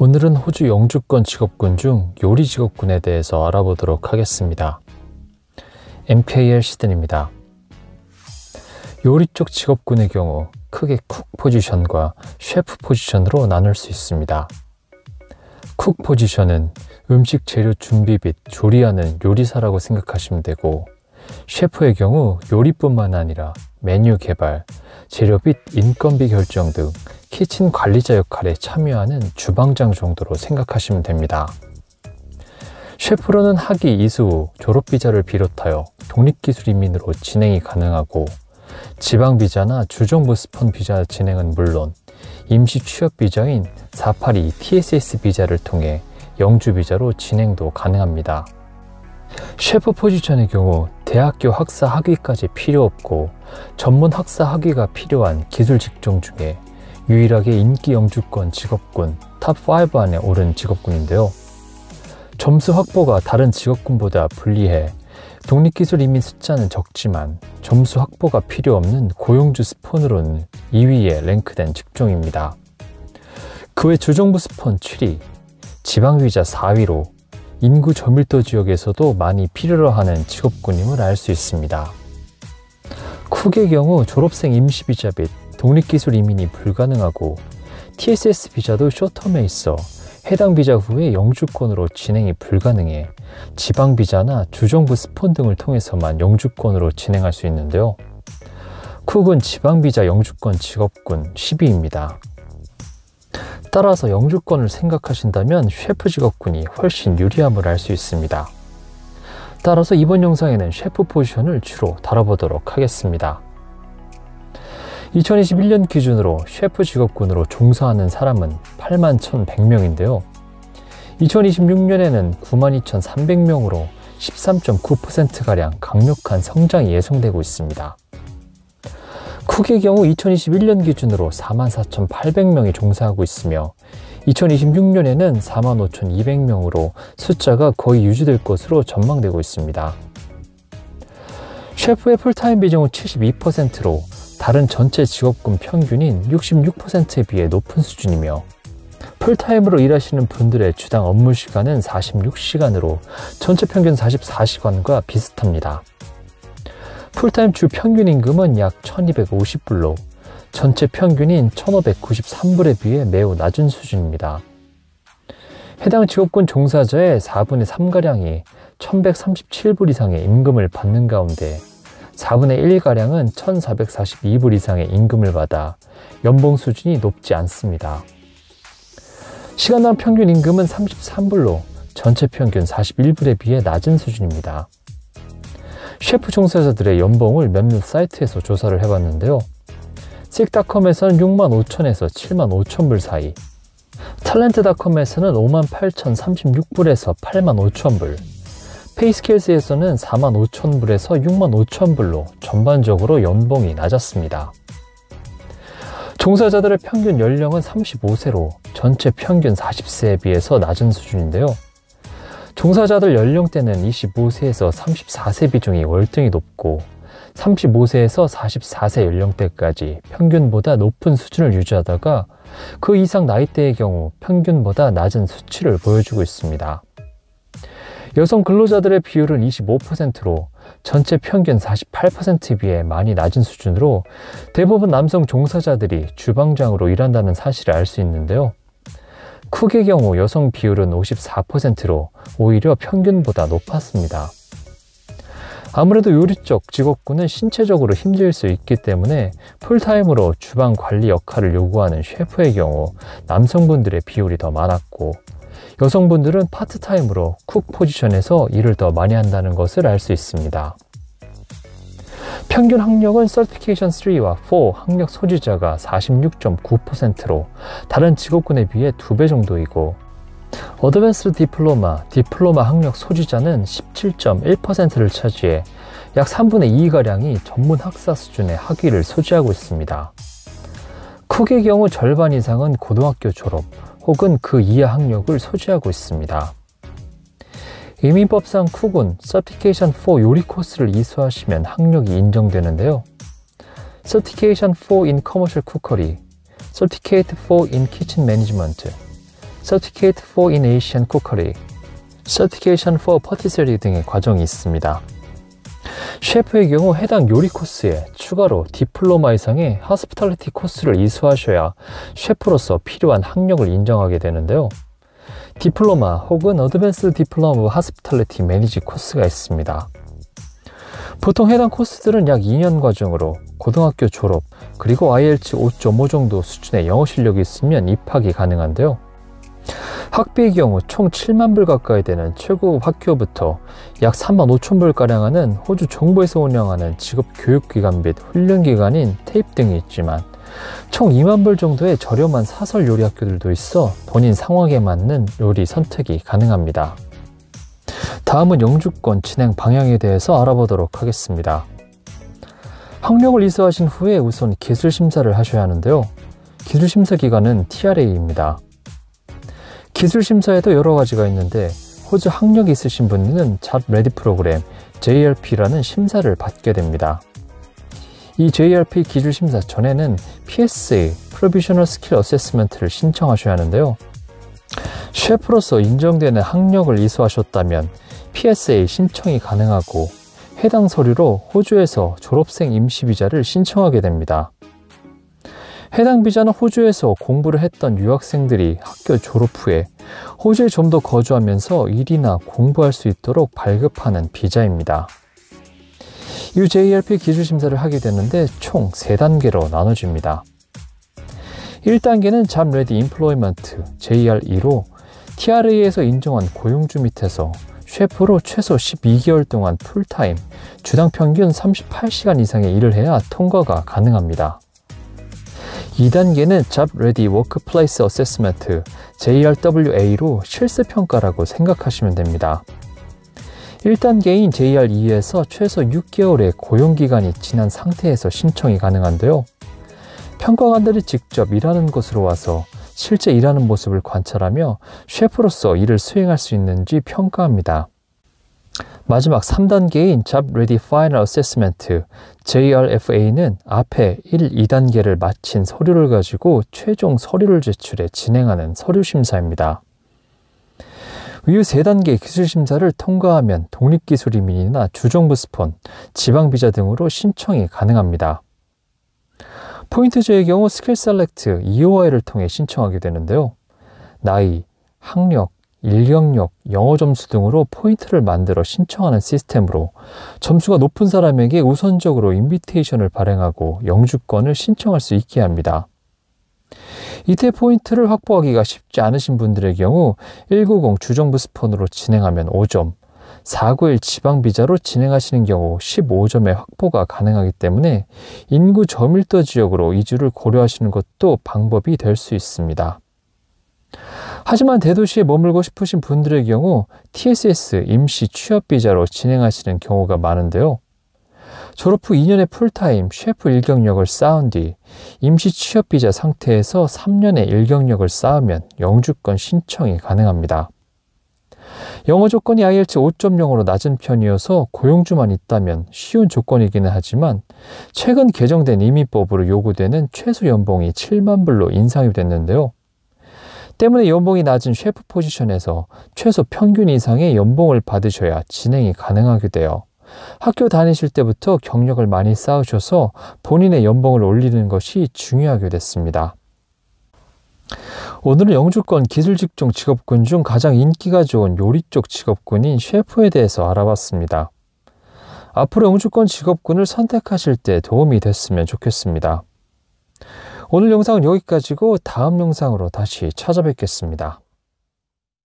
오늘은 호주 영주권 직업군 중 요리 직업군에 대해서 알아보도록 하겠습니다. MKL 시든입니다. 요리 쪽 직업군의 경우 크게 쿡 포지션과 셰프 포지션으로 나눌 수 있습니다. 쿡 포지션은 음식 재료 준비 및 조리하는 요리사라고 생각하시면 되고, 셰프의 경우 요리뿐만 아니라 메뉴 개발, 재료 및 인건비 결정 등 키친 관리자 역할에 참여하는 주방장 정도로 생각하시면 됩니다. 셰프로는 학위 이수 후 졸업비자를 비롯하여 독립기술 이민으로 진행이 가능하고, 지방비자나 주정부 스폰 비자 진행은 물론 임시 취업 비자인 482 TSS 비자를 통해 영주 비자로 진행도 가능합니다. 셰프 포지션의 경우 대학교 학사 학위까지 필요 없고 전문 학사 학위가 필요한 기술 직종 중에 유일하게 인기 영주권 직업군 탑5 안에 오른 직업군인데요. 점수 확보가 다른 직업군보다 불리해 독립기술 이민 숫자는 적지만 점수 확보가 필요 없는 고용주 스폰으로는 2위에 랭크된 직종입니다. 그 외 주정부 스폰 7위, 지방비자 4위로 인구 저밀도 지역에서도 많이 필요로 하는 직업군임을 알 수 있습니다. 쿡의 경우 졸업생 임시비자 및 독립기술 이민이 불가능하고 TSS 비자도 쇼텀에 있어 해당 비자 후에 영주권으로 진행이 불가능해 지방비자나 주정부 스폰 등을 통해서만 영주권으로 진행할 수 있는데요. 쿡은 지방비자 영주권 직업군 10위입니다. 따라서 영주권을 생각하신다면 셰프 직업군이 훨씬 유리함을 알 수 있습니다. 따라서 이번 영상에는 셰프 포지션을 주로 다뤄보도록 하겠습니다. 2021년 기준으로 셰프 직업군으로 종사하는 사람은 81,100명인데요. 2026년에는 92,300명으로 13.9%가량 강력한 성장이 예상되고 있습니다. 쿡의 경우 2021년 기준으로 44,800명이 종사하고 있으며 2026년에는 45,200명으로 숫자가 거의 유지될 것으로 전망되고 있습니다. 셰프의 풀타임 비중은 72%로 다른 전체 직업군 평균인 66%에 비해 높은 수준이며, 풀타임으로 일하시는 분들의 주당 업무 시간은 46시간으로 전체 평균 44시간과 비슷합니다. 풀타임 주 평균 임금은 약 1,250불로 전체 평균인 1,593불에 비해 매우 낮은 수준입니다. 해당 직업군 종사자의 4분의 3가량이 1,137불 이상의 임금을 받는 가운데 4분의 1가량은 1,442불 이상의 임금을 받아 연봉 수준이 높지 않습니다. 시간당 평균 임금은 33불로 전체 평균 41불에 비해 낮은 수준입니다. 셰프 종사자들의 연봉을 몇몇 사이트에서 조사를 해봤는데요. 섹닷컴에서는 65,000에서 75,000불 사이, 탤런트닷컴에서는 58,036불에서 85,000불, 페이스케일스에서는 45,000불에서 65,000불로 전반적으로 연봉이 낮았습니다. 종사자들의 평균 연령은 35세로 전체 평균 40세에 비해서 낮은 수준인데요. 종사자들 연령대는 25세에서 34세 비중이 월등히 높고 35세에서 44세 연령대까지 평균보다 높은 수준을 유지하다가 그 이상 나이대의 경우 평균보다 낮은 수치를 보여주고 있습니다. 여성 근로자들의 비율은 25%로 전체 평균 48%에 비해 많이 낮은 수준으로 대부분 남성 종사자들이 주방장으로 일한다는 사실을 알 수 있는데요. 쿡의 경우 여성 비율은 54%로 오히려 평균보다 높았습니다. 아무래도 요리 쪽 직업군은 신체적으로 힘들 수 있기 때문에 풀타임으로 주방 관리 역할을 요구하는 셰프의 경우 남성분들의 비율이 더 많았고, 여성분들은 파트타임으로 쿡 포지션에서 일을 더 많이 한다는 것을 알 수 있습니다. 평균 학력은 Certification 3와 4 학력 소지자가 46.9%로 다른 직업군에 비해 2배 정도이고, 어드밴스드 디플로마 학력 소지자는 17.1%를 차지해 약 3분의 2가량이 전문 학사 수준의 학위를 소지하고 있습니다. 쿡의 경우 절반 이상은 고등학교 졸업 혹은 그 이하 학력을 소지하고 있습니다. 이민법상 쿡은 Certification 4 요리 코스를 이수하시면 학력이 인정되는데요. Certification 4 in Commercial Cookery, Certificate 4 in Kitchen Management, Certificate for in Asian Cookery, Certification for Patisserie 등의 과정이 있습니다. 셰프의 경우 해당 요리 코스에 추가로 디플로마 이상의 하스피탈리티 코스를 이수하셔야 셰프로서 필요한 학력을 인정하게 되는데요. 디플로마 혹은 어드밴스 디플로마 오브 하스피탈리티 매니지 코스가 있습니다. 보통 해당 코스들은 약 2년 과정으로 고등학교 졸업 그리고 IELTS 5.5 정도 수준의 영어 실력이 있으면 입학이 가능한데요. 학비의 경우 총 7만 불 가까이 되는 최고급 학교부터 약 3만 5천 불가량 하는 호주 정부에서 운영하는 직업 교육기관 및 훈련기관인 테이프 등이 있지만 총 2만 불 정도의 저렴한 사설 요리 학교들도 있어 본인 상황에 맞는 요리 선택이 가능합니다. 다음은 영주권 진행 방향에 대해서 알아보도록 하겠습니다. 학력을 이수하신 후에 우선 기술심사를 하셔야 하는데요. 기술심사 기관은 TRA입니다. 기술심사에도 여러 가지가 있는데 호주 학력이 있으신 분들은 Job Ready 프로그램 JRP라는 심사를 받게 됩니다. 이 JRP 기술심사 전에는 PSA Provisional Skill Assessment를 신청하셔야 하는데요. 셰프로서 인정되는 학력을 이수하셨다면 PSA 신청이 가능하고 해당 서류로 호주에서 졸업생 임시비자를 신청하게 됩니다. 해당 비자는 호주에서 공부를 했던 유학생들이 학교 졸업 후에 호주에 좀 더 거주하면서 일이나 공부할 수 있도록 발급하는 비자입니다. 이 JRP 기술심사를 하게 되는데 총 3단계로 나눠집니다. 1단계는 Job Ready Employment JR2로 TRA에서 인정한 고용주 밑에서 셰프로 최소 12개월 동안 풀타임, 주당 평균 38시간 이상의 일을 해야 통과가 가능합니다. 2단계는 Job Ready Workplace Assessment JRWA로 실습평가라고 생각하시면 됩니다. 1단계인 JR2에서 최소 6개월의 고용기간이 지난 상태에서 신청이 가능한데요. 평가관들이 직접 일하는 곳으로 와서 실제 일하는 모습을 관찰하며 셰프로서 일을 수행할 수 있는지 평가합니다. 마지막 3단계인 Job Ready Final Assessment JRFA는 앞에 1, 2단계를 마친 서류를 가지고 최종 서류를 제출해 진행하는 서류 심사입니다. 이후 3단계 기술심사를 통과하면 독립기술이민이나 주정부 스폰, 지방비자 등으로 신청이 가능합니다. 포인트제의 경우 스킬 셀렉트 EOI를 통해 신청하게 되는데요. 나이, 학력, 일경력, 영어 점수 등으로 포인트를 만들어 신청하는 시스템으로 점수가 높은 사람에게 우선적으로 인비테이션을 발행하고 영주권을 신청할 수 있게 합니다. 이때 포인트를 확보하기가 쉽지 않으신 분들의 경우 190 주정부 스폰으로 진행하면 5점, 491 지방비자로 진행하시는 경우 15점의 확보가 가능하기 때문에 인구 저밀도 지역으로 이주를 고려하시는 것도 방법이 될 수 있습니다. 하지만 대도시에 머물고 싶으신 분들의 경우 TSS 임시 취업비자로 진행하시는 경우가 많은데요. 졸업 후 2년의 풀타임 셰프 일경력을 쌓은 뒤 임시 취업비자 상태에서 3년의 일경력을 쌓으면 영주권 신청이 가능합니다. 영어 조건이 IELTS 5.0으로 낮은 편이어서 고용주만 있다면 쉬운 조건이기는 하지만 최근 개정된 이민법으로 요구되는 최소 연봉이 7만 불로 인상이 됐는데요. 때문에 연봉이 낮은 셰프 포지션에서 최소 평균 이상의 연봉을 받으셔야 진행이 가능하게 돼요. 학교 다니실 때부터 경력을 많이 쌓으셔서 본인의 연봉을 올리는 것이 중요하게 됐습니다. 오늘은 영주권 기술직종 직업군 중 가장 인기가 좋은 요리 쪽 직업군인 셰프에 대해서 알아봤습니다. 앞으로 영주권 직업군을 선택하실 때 도움이 됐으면 좋겠습니다. 오늘 영상은 여기까지고 다음 영상으로 다시 찾아뵙겠습니다.